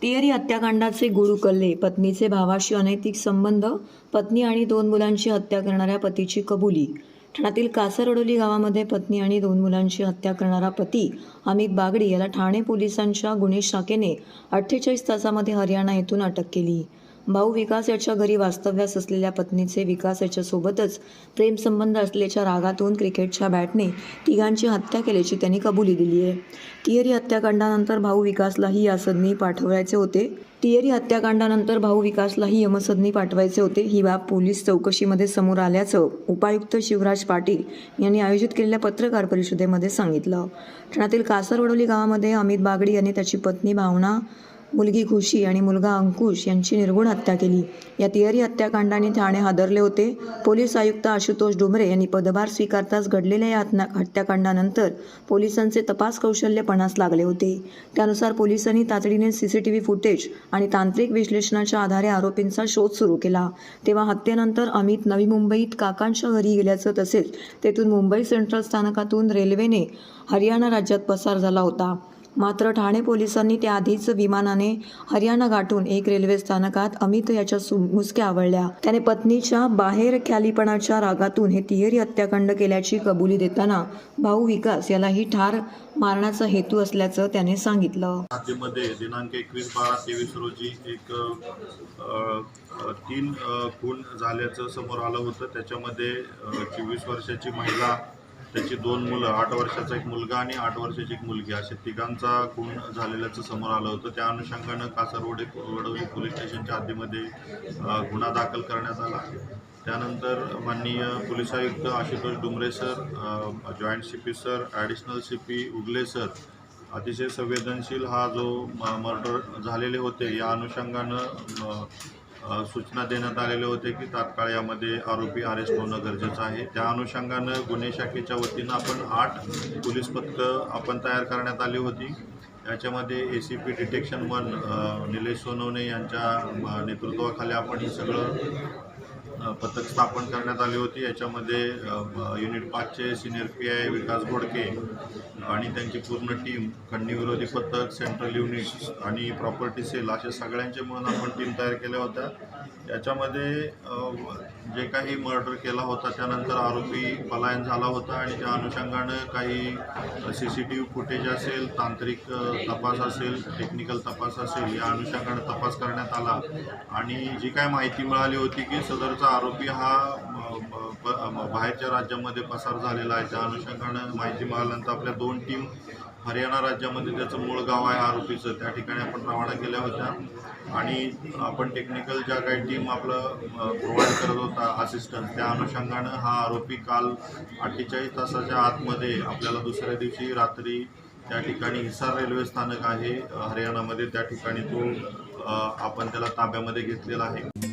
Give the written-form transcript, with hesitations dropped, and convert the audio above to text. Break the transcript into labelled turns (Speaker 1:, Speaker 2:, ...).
Speaker 1: तिहेरी हत्याकांडाचे गूढ उकलले. पत्नीचे भावाशी अनैतिक संबंध, पत्नी आणि 2 मुलांची हत्या करणाऱ्या पतीची कबुली. ठाण्यातील कासरवडोली गावामध्ये पत्नी आणि 2 मुलांची हत्या करणारा पती अमित बागडी याला ठाणे पोलिसांच्या गुन्हे शाखेने 48 तासामध्ये हरियाणा येथून अटक केली. भाऊ विकास याच्या घरी वास्तव्यास असलेल्या पत्नीचे विकास याच्यासोबतच प्रेमसंबंध असल्याच्या रागातून क्रिकेटच्या बॅटने तिघांची हत्या केल्याची त्यांनी कबुली दिली आहे. तिहेरी हत्याकांडानंतर भाऊ विकासलाही यमसदनी पाठवायचे होते. ही बाब पोलीस चौकशीमध्ये समोर आल्याचं उपायुक्त शिवराज पाटील यांनी आयोजित केलेल्या पत्रकार परिषदेमध्ये सांगितलं. ठाण्यातील कासरवडोली गावामध्ये अमित बागडी यांनी त्याची पत्नी भावना, मुलगी खुशी आणि मुलगा अंकुश यांची निर्घृण हत्या केली. या तिहेरी हत्याकांडाने ठाणे हादरले होते. पोलीस आयुक्त आशुतोष डुमरे यांनी पदभार स्वीकारताच घडलेल्या या हत्याकांडानंतर पोलिसांचे तपास कौशल्य पणास लागले होते. त्यानुसार पोलिसांनी तातडीने CCTV फुटेज आणि तांत्रिक विश्लेषणाच्या आधारे आरोपींचा शोध सुरू केला. तेव्हा हत्येनंतर अमित नवी मुंबईत काकांच्या घरी गेल्याचं तसेच तेथून मुंबई सेंट्रल स्थानकातून रेल्वेने हरियाणा राज्यात पसार झाला होता. मात्र ठाणे पोलिसांनी त्याआधीच विमानाने हरियाणा गाठून एक रेल्वे स्थानकात अमित याच्या मुसक्या आवळल्या. त्याने पत्नीच्या बाहेरख्यालीपणाच्या रागातून हे तिहेरी हत्याकांड केल्याची कबुली देताना भाऊ विकास यालाही ठार मारण्याचा हेतू असल्याचं त्याने सांगितलं.
Speaker 2: राज्यामध्ये दिनांक 21/12/23 रोजी एक 3 खून झाल्याचं समोर आलं होतं. त्याच्यामध्ये 24 वर्षाची महिला, त्याची 2 मुलं, 8 वर्षाचा एक मुलगा आणि 8 वर्षाची एक मुलगी, असे तिघांचा खून झालेल्याचं समोर आलं होतं. त्या अनुषंगानं कासरवडोली पोलीस स्टेशनच्या हद्दीमध्ये गुन्हा दाखल करण्यात आला. त्यानंतर माननीय पोलीस आयुक्त Ashutosh Dumre sir, joint CP sir, additional CP उगले सर, अतिशय संवेदनशील हा जो मर्डर झालेले होते या अनुषंगानं सूचना देण्यात आलेले होते की तात्काळ यामध्ये आरोपी अरेस्ट होणं गरजेचं आहे. त्या अनुषंगानं गुन्हे शाखेच्या वतीनं आपण 8 पोलीस पथकं आपण तयार करण्यात आली होती. याच्यामध्ये ACP डिटेक्शन 1 निलेश सोनवणे यांच्या नेतृत्वाखाली आपण हे सगळं पथक स्थापन करण्यात आली होती. याच्यामध्ये युनिट 5चे सिनियर PI विकास घोडके आणि त्यांची पूर्ण टीम, खंडणीविरोधी पथक, सेंट्रल युनिट्स आणि प्रॉपर्टी सेल अशा सगळ्यांचे मिळून आपण टीम तयार केल्या होत्या. याच्यामध्ये जे काही मर्डर केला होता त्यानंतर आरोपी पलायन झाला होता आणि त्या अनुषंगानं काही CCTV फुटेज असेल, तांत्रिक तपास असेल, टेक्निकल तपास असेल, या अनुषंगानं तपास करण्यात आला आणि जी काय माहिती मिळाली होती की सदरचा आरोपी हा बाहेरच्या राज्यामध्ये पसार झालेला आहे. त्या अनुषंगानं माहिती मिळाल्यानंतर आपल्या 2 टीम हरियाणा राज्यामध्ये, त्याचं मूळ गाव आहे आरोपीचं, त्या ठिकाणी आपण रवाना केल्या होत्या आणि आपण टेक्निकल ज्या काही टीम आपलं प्रोव्हाइड करत होता असिस्टन्स, त्या अनुषंगानं हा आरोपी काल 48 तासाच्या आतमध्ये आपल्याला दुसऱ्या दिवशी रात्री त्या ठिकाणी हिसार रेल्वे स्थानक आहे हरियाणामध्ये, त्या ठिकाणी तो आपण त्याला ताब्यामध्ये घेतलेला आहे.